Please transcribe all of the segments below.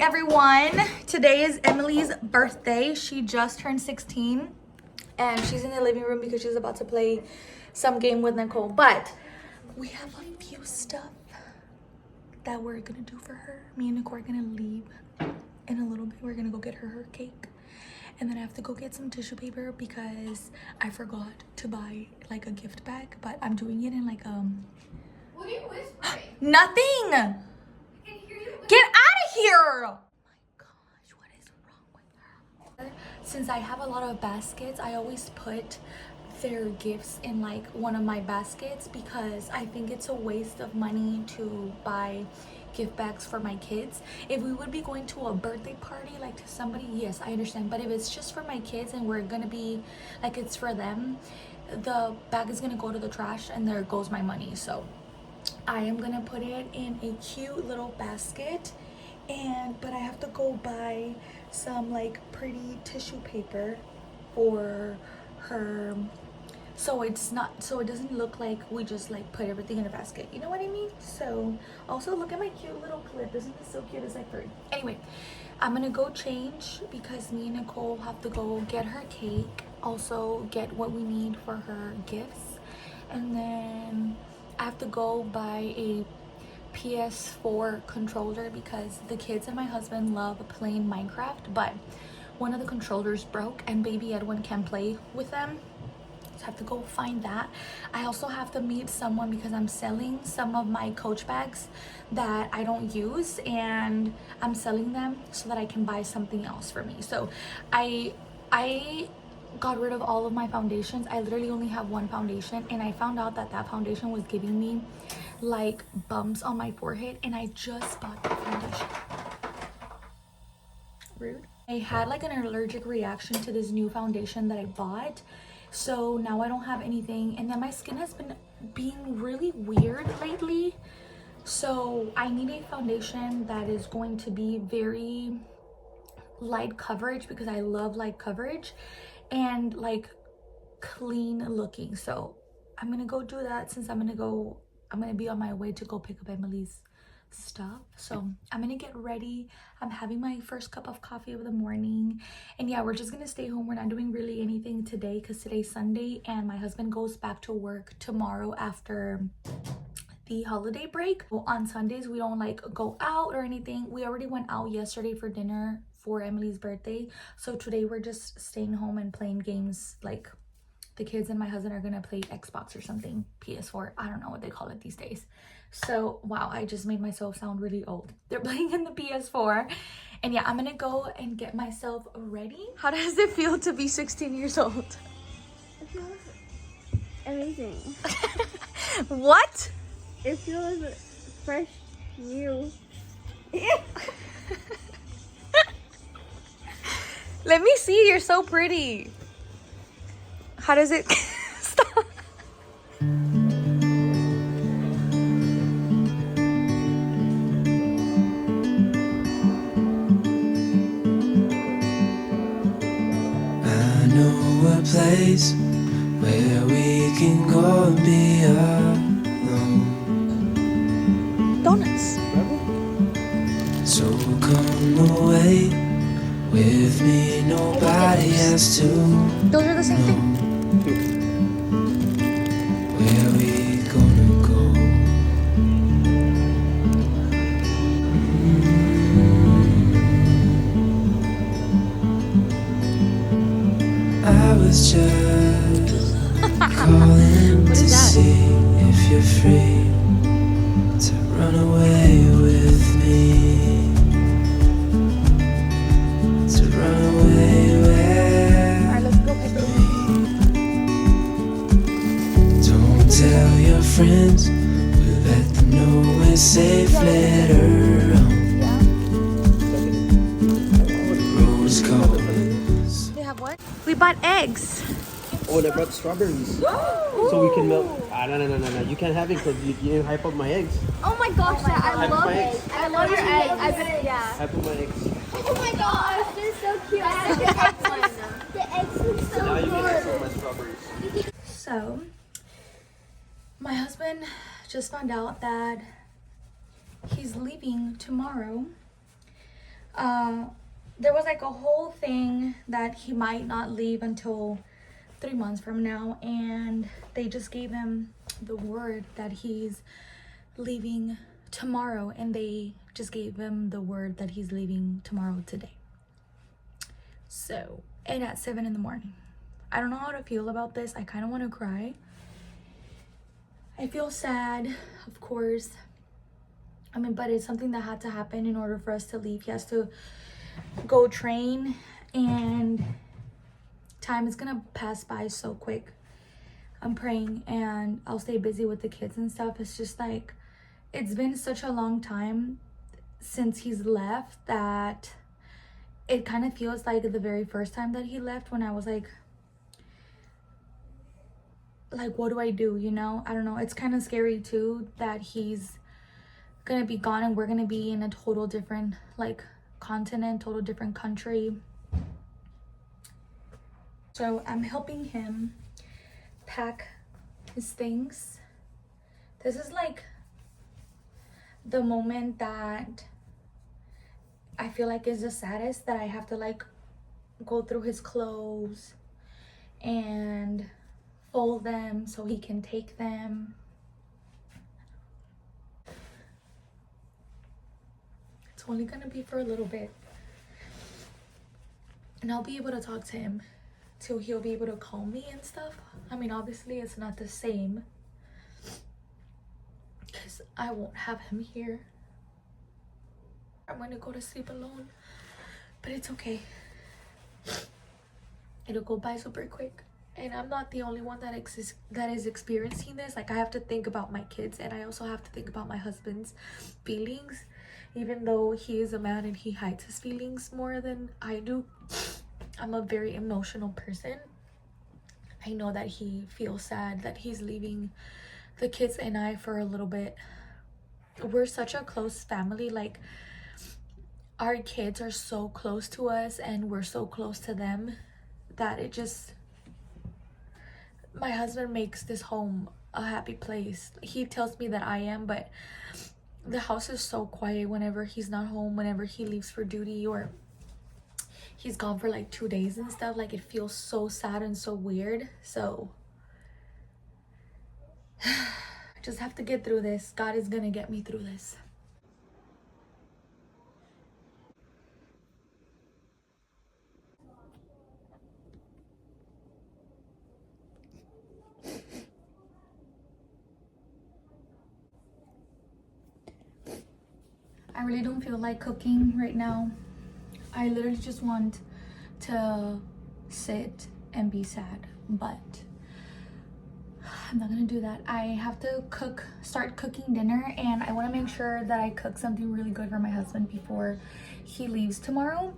everyone. Today is Emily's birthday. She just turned 16 and she's in the living room because she's about to play some game with Nicole. But we have a few stuff that we're gonna do for her. Me and Nicole are gonna leave in a little bit. We're gonna go get her cake. And then I have to go get some tissue paper because I forgot to buy like a gift bag, but I'm doing it in like What are you whispering? Nothing. I can hear you. Get out of here. Oh my gosh, what is wrong with her? Since I have a lot of baskets, I always put their gifts in like one of my baskets because I think it's a waste of money to buy gift bags for my kids. If we would be going to a birthday party like to somebody, yes, I understand, but if it's just for my kids and we're gonna be like it's for them, the bag is gonna go to the trash and there goes my money. So I am gonna put it in a cute little basket, but I have to go buy some like pretty tissue paper for her, so it doesn't look like we just like put everything in a basket, you know what I mean? So also look at my cute little clip. Isn't this so cute? It's like furry. Anyway, I'm gonna go change because me and Nicole have to go get her cake, also get what we need for her gifts, and then I have to go buy a PS4 controller because the kids and my husband love playing Minecraft, but one of the controllers broke and baby Edwin can't play with them. So I have to go find that. I also have to meet someone because I'm selling some of my Coach bags that I don't use, and I'm selling them so that I can buy something else for me. So I got rid of all of my foundations. I literally only have one foundation, and I found out that that foundation was giving me like bumps on my forehead, and I just bought that foundation. Rude. I had like an allergic reaction to this new foundation that I bought, so now I don't have anything, and then my skin has been being really weird lately, so I need a foundation that is going to be very light coverage because I love light coverage and like clean looking. So I'm gonna go do that since I'm gonna be on my way to go pick up Emily's stuff. So I'm gonna get ready. I'm having my first cup of coffee of the morning, and yeah, we're just gonna stay home. We're not doing really anything today because today's Sunday and my husband goes back to work tomorrow after the holiday break. Well, on Sundays we don't like go out or anything. We already went out yesterday for dinner for Emily's birthday, so today we're just staying home and playing games. Like the kids and my husband are gonna play Xbox or something, PS4, I don't know what they call it these days. So wow, I just made myself sound really old. They're playing in the PS4, and yeah, I'm gonna go and get myself ready. How does it feel to be 16 years old? It feels amazing. What? It feels fresh, new. Let me see, you're so pretty. How does it stop? I know a place where we can go and be alone. Donuts. So come away with me, nobody has to Those are the same thing. where we gonna go. I was just calling to see if you're free to run away with me, to run away with Alright, let's go pick it. Don't tell your friends, we'll let them know we're safe later on. The road is cold. They have what? We bought eggs. Oh, they brought strawberries. So we can melt. No. You can't have it because you didn't hype up my eggs. Oh my gosh, I love my eggs. eggs. I love your eggs. I bet, yeah. Hype up my eggs. Oh my gosh, they're so cute. I have the eggs one. The eggs look so Now you can have some good. of my strawberries. So my husband just found out that he's leaving tomorrow uh, there was like a whole thing that he might not leave until 3 months from now, and they just gave him the word that he's leaving tomorrow, and they just gave him the word that he's leaving tomorrow today. So, and at 7 in the morning. I don't know how to feel about this. I kind of want to cry. I feel sad, of course. I mean, but it's something that had to happen in order for us to leave. He has to go train, and time is gonna pass by so quick. I'm praying, and I'll stay busy with the kids and stuff. It's just like, it's been such a long time since he's left that it kind of feels like the very first time that he left, when I was like, what do I do, you know? I don't know. It's kind of scary too that he's gonna be gone and we're gonna be in a total different like continent, total different country. So I'm helping him pack his things. This is like the moment that I feel like is the saddest, that I have to like go through his clothes and fold them so he can take them. It's only gonna be for a little bit, and I'll be able to talk to him till he'll be able to call me and stuff. I mean, obviously it's not the same because I won't have him here. I'm gonna go to sleep alone, but it's okay. It'll go by super quick. And I'm not the only one that is experiencing this. Like, I have to think about my kids, and I also have to think about my husband's feelings, even though he is a man and he hides his feelings more than I do. I'm a very emotional person. I know that he feels sad that he's leaving the kids and I for a little bit. We're such a close family. Like, our kids are so close to us and we're so close to them that it just, my husband makes this home a happy place. He tells me that I am, but the house is so quiet whenever he's not home, whenever he leaves for duty or he's gone for like 2 days and stuff. Like, it feels so sad and so weird. So I just have to get through this. God is gonna get me through this. I really don't feel like cooking right now. I literally just want to sit and be sad, but I'm not gonna do that. I have to start cooking dinner, and I want to make sure that I cook something really good for my husband before he leaves tomorrow.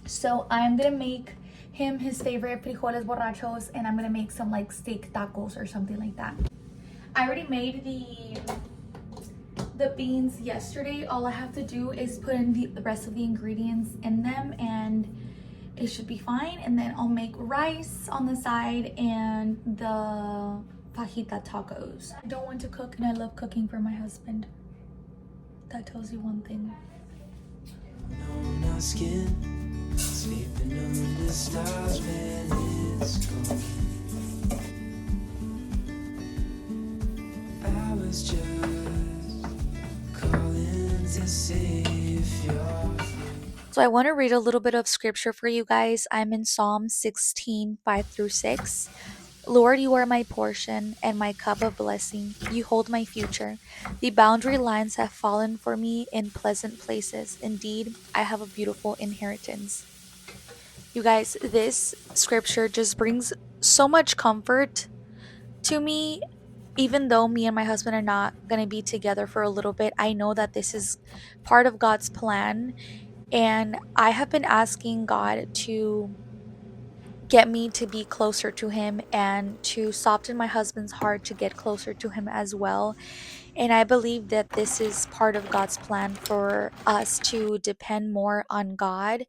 So I'm gonna make him his favorite frijoles borrachos, and I'm gonna make some like steak tacos or something like that. I already made the beans yesterday. All I have to do is put in the rest of the ingredients in them, and it should be fine. And then I'll make rice on the side and the fajita tacos. I don't want to cook, and I love cooking for my husband. That tells you one thing. On our skin, sleeping under the stars when it's gone. I was just calling to see if you're. So I want to read a little bit of scripture for you guys. I'm in Psalm 16, 5 through 6. Lord, you are my portion and my cup of blessing. You hold my future. The boundary lines have fallen for me in pleasant places. Indeed, I have a beautiful inheritance. You guys, this scripture just brings so much comfort to me. Even though me and my husband are not going to be together for a little bit, I know that this is part of God's plan. And I have been asking God to get me to be closer to him and to soften my husband's heart to get closer to him as well. And I believe that this is part of God's plan for us to depend more on God.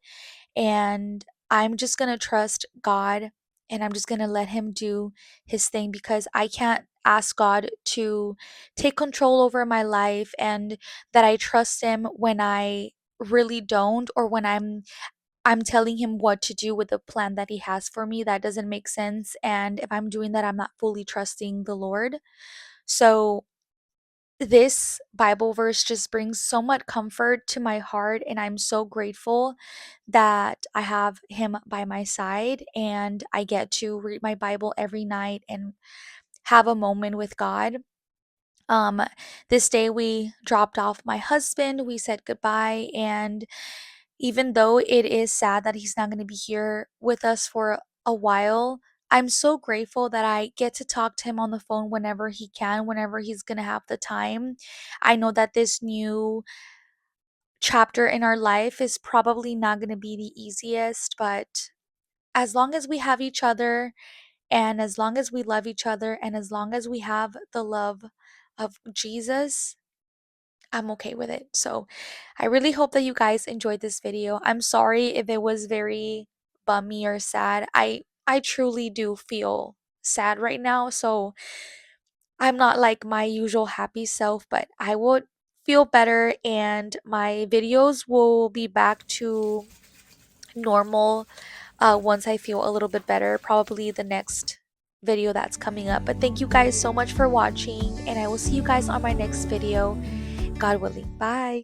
And I'm just going to trust God, and I'm just going to let him do his thing, because I can't ask God to take control over my life and that I trust him when I really don't, or when I'm telling him what to do with the plan that he has for me, that doesn't make sense. And if I'm doing that, I'm not fully trusting the Lord. So this Bible verse just brings so much comfort to my heart, and I'm so grateful that I have him by my side and I get to read my Bible every night and have a moment with God. Um, this day we dropped off my husband, we said goodbye, and even though it is sad that he's not going to be here with us for a while, I'm so grateful that I get to talk to him on the phone whenever he can, whenever he's going to have the time. I know that this new chapter in our life is probably not going to be the easiest, but as long as we have each other, and as long as we love each other, and as long as we have the love of Jesus, I'm okay with it. So I really hope that you guys enjoyed this video. I'm sorry if it was very bummy or sad. I truly do feel sad right now. So I'm not like my usual happy self, but I would feel better and my videos will be back to normal once I feel a little bit better, probably the next video that's coming up. But thank you guys so much for watching, and I will see you guys on my next video, God willing. Bye.